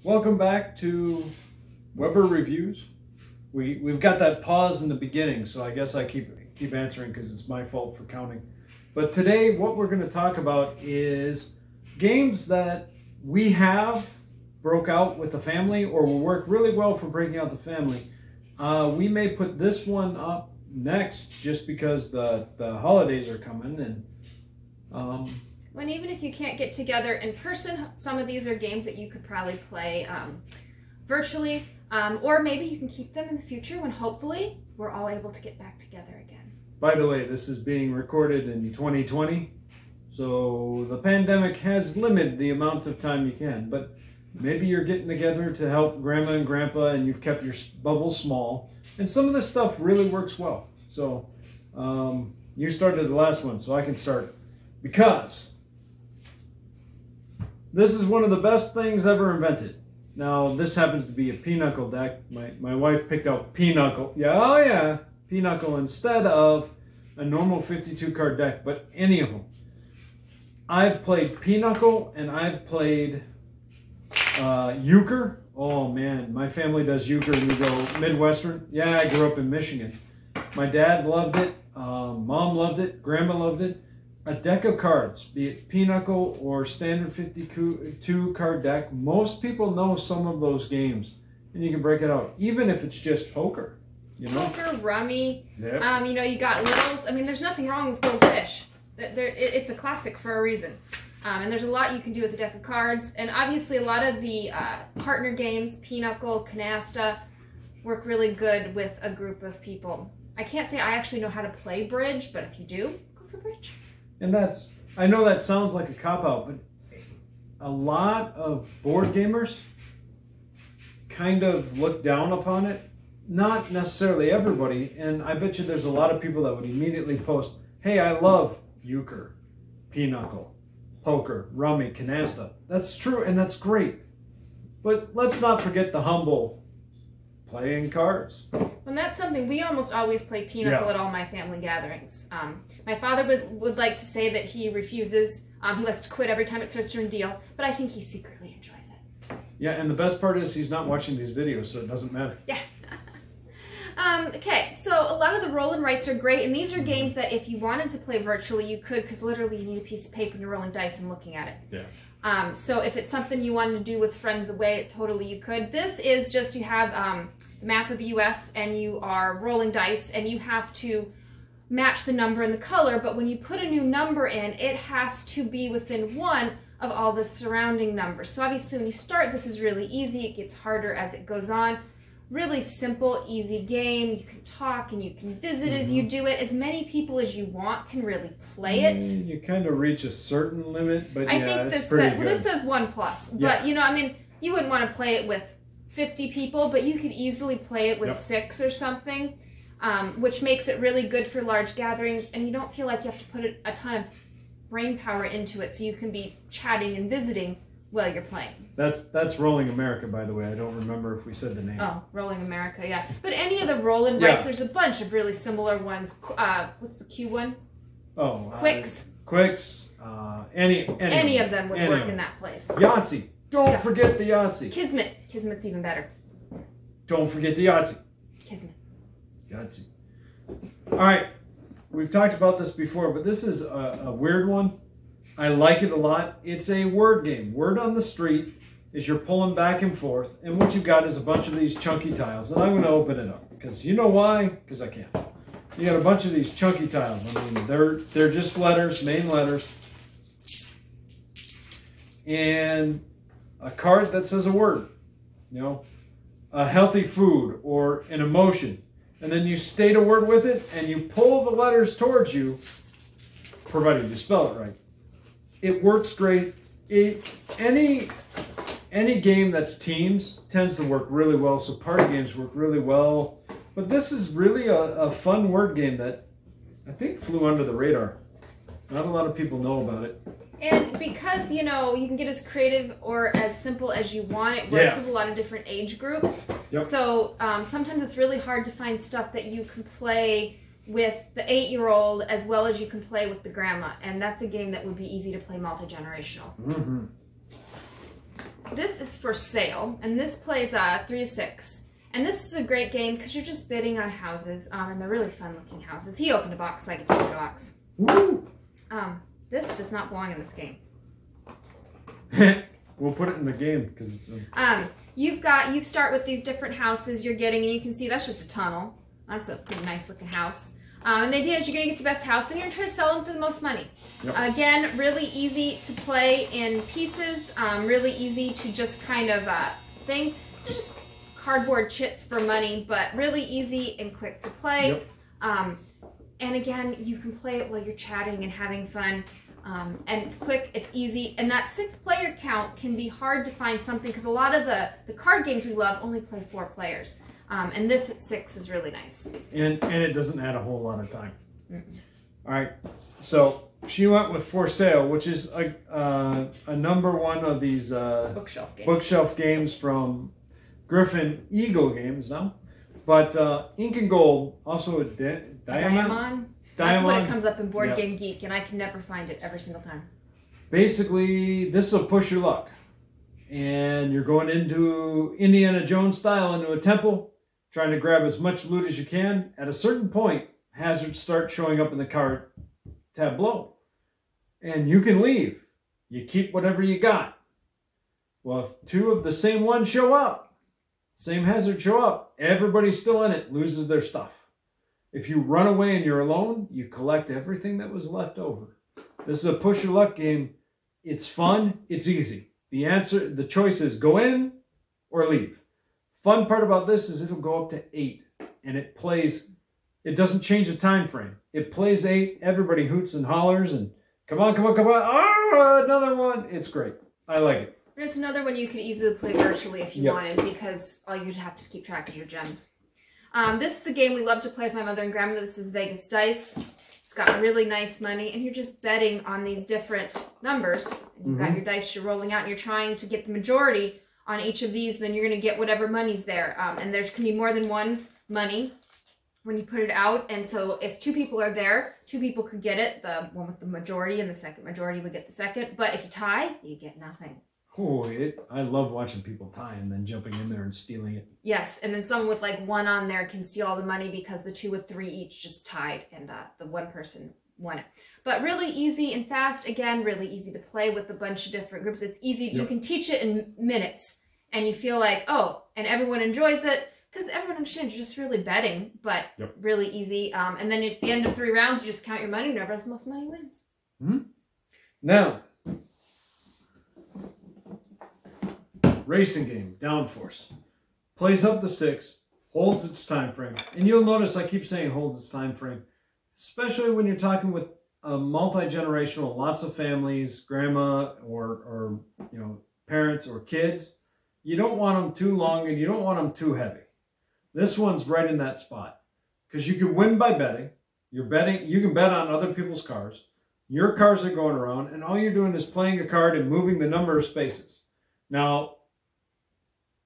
Welcome back to Weber Reviews. We've got that pause in the beginning, so I guess I keep answering because it's my fault for counting. But today what we're going to talk about is games that we have broke out with the family or will work really well for breaking out the family. We may put this one up next just because the holidays are coming, and when even if you can't get together in person, some of these are games that you could probably play virtually, or maybe you can keep them in the future when hopefully we're all able to get back together again. By the way, this is being recorded in 2020, so the pandemic has limited the amount of time you can, but maybe you're getting together to help Grandma and Grandpa and you've kept your bubble small, and some of this stuff really works well. So you started the last one, so I can start, because this is one of the best things ever invented. Now, this happens to be a pinochle deck. My wife picked out pinochle. Yeah, oh yeah, pinochle instead of a normal 52 card deck, but any of them. I've played pinochle and I've played euchre. Oh man, my family does euchre and we go Midwestern. Yeah, I grew up in Michigan. My dad loved it. Mom loved it. Grandma loved it. A deck of cards, be it pinochle or standard 52 card deck, most people know some of those games, and you can break it out, even if it's just poker. You know? Poker, rummy. Yep. You know, you got littles. I mean, there's nothing wrong with Gold Fish. It's a classic for a reason. And there's a lot you can do with a deck of cards. And obviously, a lot of the partner games, pinochle, canasta, work really good with a group of people. I can't say I actually know how to play bridge, but if you do, go for bridge. And I know that sounds like a cop-out, but a lot of board gamers kind of look down upon it. Not necessarily everybody, and I bet you there's a lot of people that would immediately post, hey, I love euchre, pinochle, poker, rummy, canasta. That's true, and that's great. But let's not forget the humble playing cards. And that's something we almost always play pinochle at all my family gatherings. My father would like to say that he refuses. He likes to quit every time it starts to deal, but I think he secretly enjoys it. Yeah, and the best part is he's not watching these videos, so it doesn't matter. Yeah. Okay, so a lot of the roll and writes are great, and these are games that if you wanted to play virtually, you could, because literally you need a piece of paper and you're rolling dice and looking at it. Yeah. So if it's something you wanted to do with friends away, totally you could. This is just, you have the map of the US and you are rolling dice and you have to match the number and the color, but when you put a new number in, it has to be within one of all the surrounding numbers. So obviously when you start, this is really easy. It gets harder as it goes on. Really simple, easy game. You can talk and you can visit as you do it. As many people as you want can really play it. You kind of reach a certain limit, but I yeah, think it's pretty good. This says 1+, but you know, I mean, you wouldn't want to play it with 50 people, but you could easily play it with 6 or something, which makes it really good for large gatherings, and you don't feel like you have to put a ton of brain power into it, so you can be chatting and visiting while you're playing. That's Rolling America, by the way. I don't remember if we said the name. Oh, Rolling America, yeah. But any of the roll and writes, there's a bunch of really similar ones. What's the Q one? Oh, Quicks. Quicks. Any of them would work in that place. Yahtzee. Don't forget the Yahtzee. Kismet. Kismet's even better. Don't forget the Yahtzee. Kismet. Yahtzee. All right. We've talked about this before, but this is a weird one. I like it a lot. It's a word game. Word on the street is you're pulling back and forth, and what you've got is a bunch of these chunky tiles. And I'm going to open it up, because you know why? Because I can. You got a bunch of these chunky tiles. I mean, they're just letters, main letters. And a card that says a word, you know, a healthy food or an emotion. And then you state a word with it, and you pull the letters towards you, provided you spell it right. It works great. Any game that's teams tends to work really well, so party games work really well. But this is really a fun word game that I think flew under the radar. Not a lot of people know about it. And because, you know, you can get as creative or as simple as you want, it works with a lot of different age groups. Yep. So sometimes it's really hard to find stuff that you can play with the 8-year-old as well as you can play with the grandma. And that's a game that would be easy to play multi-generational. this is for sale, and this plays 3 to 6. And this is a great game because you're just bidding on houses, and they're really fun-looking houses. He opened a box, so I get to open a box. Woo! This does not belong in this game. We'll put it in the game because it's. You start with these different houses you're getting, and you can see that's just a tunnel. That's a pretty nice-looking house. And the idea is you're going to get the best house, then you're going to try to sell them for the most money. Yep. Again, really easy to play in pieces. Really easy to just kind of thing. Just cardboard chits for money, but really easy and quick to play. Yep. And again, you can play it while you're chatting and having fun. And it's quick, it's easy. And that 6-player count can be hard to find something because a lot of the card games we love only play 4 players. And this at 6 is really nice. And it doesn't add a whole lot of time. All right. So she went with For Sale, which is a #1 of these bookshelf games from Griffin Eagle Games now. But Incan Gold, also a Diamond. That's what it comes up in Board Game Geek, and I can never find it every single time. Basically, this will push your luck. And you're going into Indiana Jones style into a temple, trying to grab as much loot as you can. At a certain point, hazards start showing up in the card tableau. And you can leave. You keep whatever you got. Well, if 2 of the same one show up, same hazard show up, everybody still in it loses their stuff. If you run away and you're alone, you collect everything that was left over. This is a push your luck game. It's fun. It's easy. The choice is go in or leave. Fun part about this is it'll go up to 8, and it doesn't change the time frame. It plays 8. Everybody hoots and hollers and come on, come on, come on. Oh, another one. It's great. I like it. And it's another one you could easily play virtually if you wanted, because all you'd have to keep track is your gems. This is a game we love to play with my mother and grandmother. This is Vegas Dice. It's got really nice money, and you're just betting on these different numbers. And you've got your dice you're rolling out, and you're trying to get the majority on each of these, and then you're going to get whatever money's there. And there can be more than one money when you put it out. And so if 2 people are there, 2 people could get it. The one with the majority and the second majority would get the second. But if you tie, you get nothing. Oh, I love watching people tie and then jumping in there and stealing it. Yes, and then someone with like 1 on there can steal all the money because the 2 with 3 each just tied, and the one person won it. But really easy and fast. Again, really easy to play with a bunch of different groups. It's easy. You can teach it in minutes, and you feel like, oh, and everyone enjoys it because everyone understands you're just really betting, but really easy. And then at the end of 3 rounds, you just count your money, and whoever has the most money wins. Now, racing game, Downforce. Plays up to 6, holds its time frame. And you'll notice I keep saying holds its time frame, especially when you're talking with a multi-generational, lots of families, grandma or parents or kids. You don't want them too long and you don't want them too heavy. This one's right in that spot because you can win by betting. You can bet on other people's cars. Your cars are going around, and all you're doing is playing a card and moving the number of spaces. Now,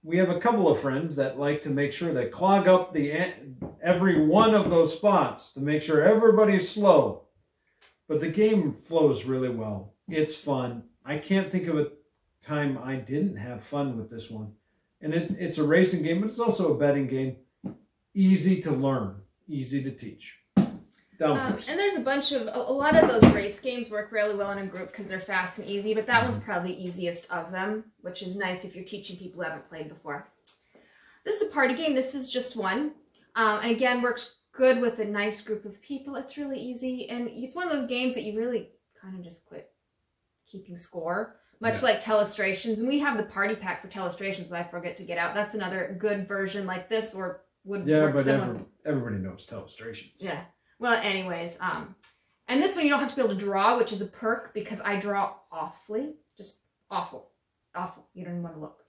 we have a couple of friends that like to make sure they clog up every one of those spots to make sure everybody's slow. But the game flows really well. It's fun. I can't think of a time I didn't have fun with this one. And it's a racing game, but it's also a betting game. Easy to learn, easy to teach. And there's a lot of those race games work really well in a group because they're fast and easy, but that one's probably the easiest of them, which is nice if you're teaching people who haven't played before. This is a party game. This is just one. And again, works good with a nice group of people. It's really easy, and it's one of those games that you really kind of just quit keeping score, much like Telestrations. And we have the party pack for Telestrations that I forget to get out. That's another good version like this, or would work similar. Everybody knows Telestrations. Yeah. Well, anyways, and this one you don't have to be able to draw, which is a perk because I draw awfully, just awful. You don't even want to look.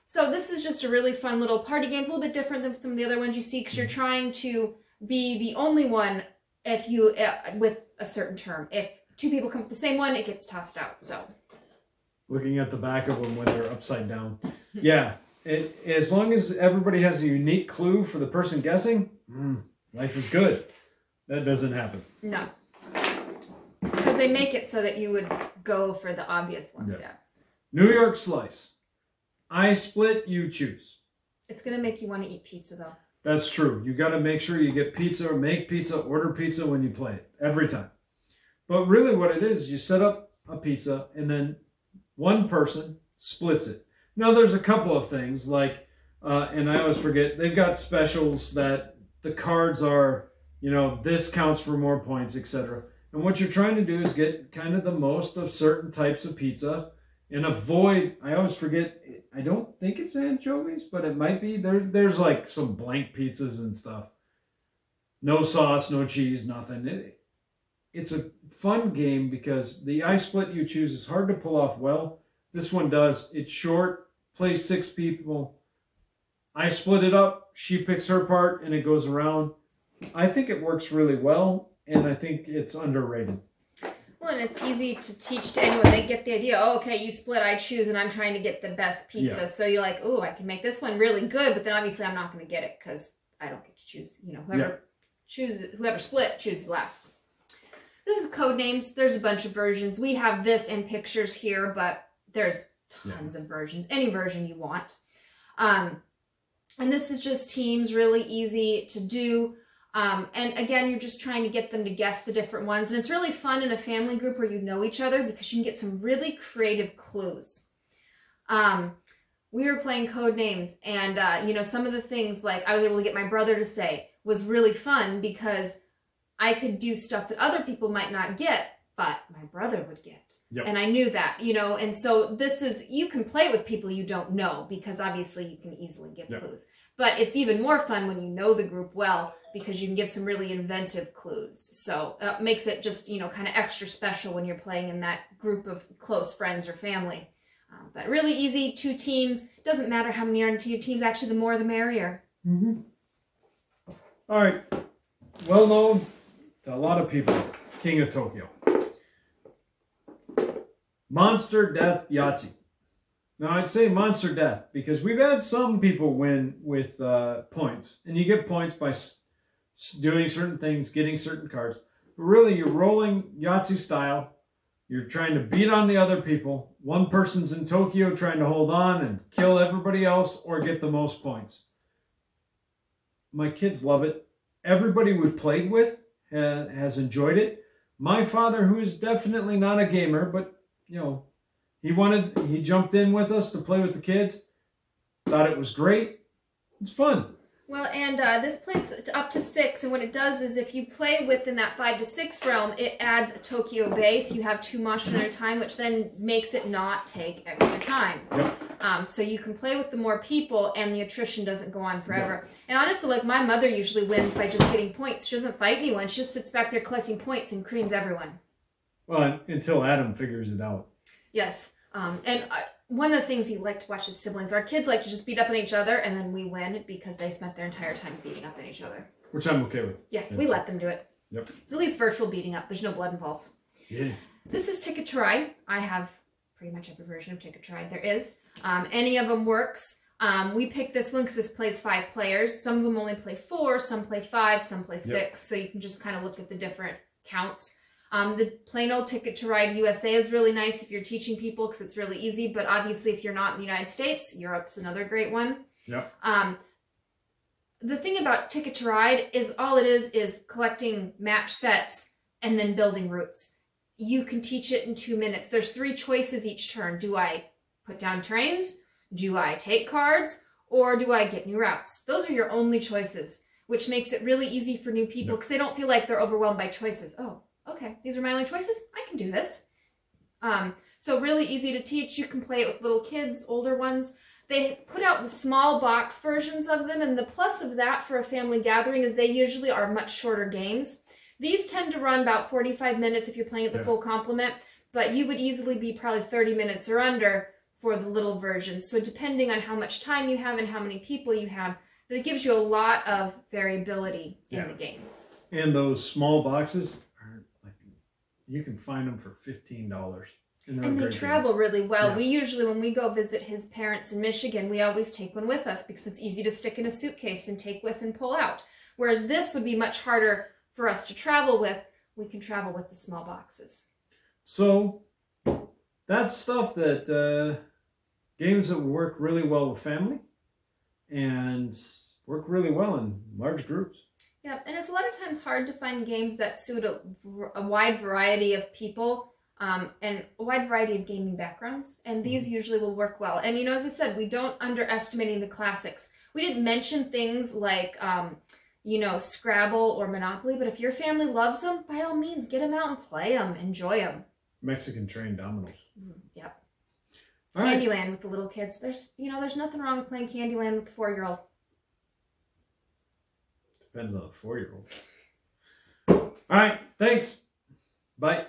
So this is just a really fun little party game. It's a little bit different than some of the other ones you see because you're trying to be the only one if you with a certain term. If 2 people come with the same one, it gets tossed out. So looking at the back of them when they're upside down, as long as everybody has a unique clue for the person guessing, life is good. That doesn't happen. No. Because they make it so that you would go for the obvious ones, New York Slice. I split, you choose. It's going to make you want to eat pizza, though. That's true. You got to make sure you get pizza or make pizza, order pizza when you play it. Every time. But really what it is, you set up a pizza and then one person splits it. Now there's a couple of things like, and I always forget, they've got specials that the cards are, you know, this counts for more points, etc. And what you're trying to do is get kind of the most of certain types of pizza and avoid, I always forget, I don't think it's anchovies, but it might be. There's like some blank pizzas and stuff. No sauce, no cheese, nothing. It's a fun game because the I split you choose is hard to pull off well. This one does. It's short, plays 6 people. I split it up, she picks her part, and it goes around. I think it works really well, and I think it's underrated. Well, and it's easy to teach to anyone. They get the idea, oh, okay, you split, I choose, and I'm trying to get the best pizza. Yeah. So you're like, oh, I can make this one really good, but then obviously I'm not going to get it because I don't get to choose. You know, whoever split chooses last. This is Codenames. There's a bunch of versions. We have this in pictures here, but there's tons of versions. Any version you want. And this is just teams, really easy to do. And again, you're just trying to get them to guess the different ones. And it's really fun in a family group where you know each other because you can get some really creative clues. We were playing Codenames, and you know, some of the things like I was able to get my brother to say was really fun because I could do stuff that other people might not get, but my brother would get. Yep. And I knew that, you know, and so this is, you can play with people you don't know because obviously you can easily get clues. But it's even more fun when you know the group well because you can give some really inventive clues. So it makes it just, you know, kind of extra special when you're playing in that group of close friends or family. But really easy, 2 teams. Doesn't matter how many are in 2 teams. Actually, the more the merrier. Mm-hmm. All right. Well known to a lot of people. King of Tokyo. Monster Death Yahtzee. Now, I'd say Monster Death because we've had some people win with points. And you get points by doing certain things, getting certain cards. But really, you're rolling Yahtzee style. You're trying to beat on the other people. One person's in Tokyo trying to hold on and kill everybody else or get the most points. My kids love it. Everybody we've played with has enjoyed it. My father, who is definitely not a gamer, but, you know, he jumped in with us to play with the kids. Thought it was great. It's fun. Well, and this plays up to 6, and what it does is if you play within that 5 to 6 realm, it adds a Tokyo base. You have 2 monsters at a time, which then makes it not take extra time. Yep. So you can play with the more people, and the attrition doesn't go on forever. Yep. And honestly, like my mother usually wins by just getting points. She doesn't fight anyone. She just sits back there collecting points and creams everyone. Well, until Adam figures it out. Yes. One of the things you like to watch as siblings, our kids like to just beat up on each other, and then we win because they spent their entire time beating up on each other. Which I'm okay with. Yes, we let them do it. Yep. It's at least virtual beating up. There's no blood involved. Yeah. This is Ticket to Ride. I have pretty much every version of Ticket to Ride there is. Any of them works. We picked this one because this plays 5 players. Some of them only play 4, some play 5, some play 6. Yep. So you can just kind of look at the different counts. The plain old Ticket to Ride USA is really nice if you're teaching people because it's really easy. But obviously, if you're not in the United States, Europe's another great one. Yep. The thing about Ticket to Ride is all it is collecting match sets and then building routes. You can teach it in 2 minutes. There's 3 choices each turn. Do I put down trains? Do I take cards? Or do I get new routes? Those are your only choices, which makes it really easy for new people because they don't feel like they're overwhelmed by choices. Oh, okay, these are my only choices. I can do this. So really easy to teach. You can play it with little kids, older ones. They put out the small box versions of them, and the plus of that for a family gathering is they usually are much shorter games. These tend to run about 45 minutes if you're playing at the full complement, but you would easily be probably 30 minutes or under for the little versions. So depending on how much time you have and how many people you have, that gives you a lot of variability in the game. And those small boxes, you can find them for $15. And they travel really well. We usually, when we go visit his parents in Michigan, we always take one with us because it's easy to stick in a suitcase and take with and pull out. Whereas this would be much harder for us to travel with. We can travel with the small boxes. So that's stuff that games that work really well with family and work really well in large groups. Yeah, and it's a lot of times hard to find games that suit a wide variety of people and a wide variety of gaming backgrounds. And these usually will work well. And, you know, as I said, we don't underestimate the classics. We didn't mention things like, you know, Scrabble or Monopoly, but if your family loves them, by all means, get them out and play them. Enjoy them. Mexican trained dominoes. Yeah. All right. Candyland with the little kids. There's nothing wrong with playing Candyland with the 4-year-old. Depends on a 4-year-old. All right. Thanks. Bye.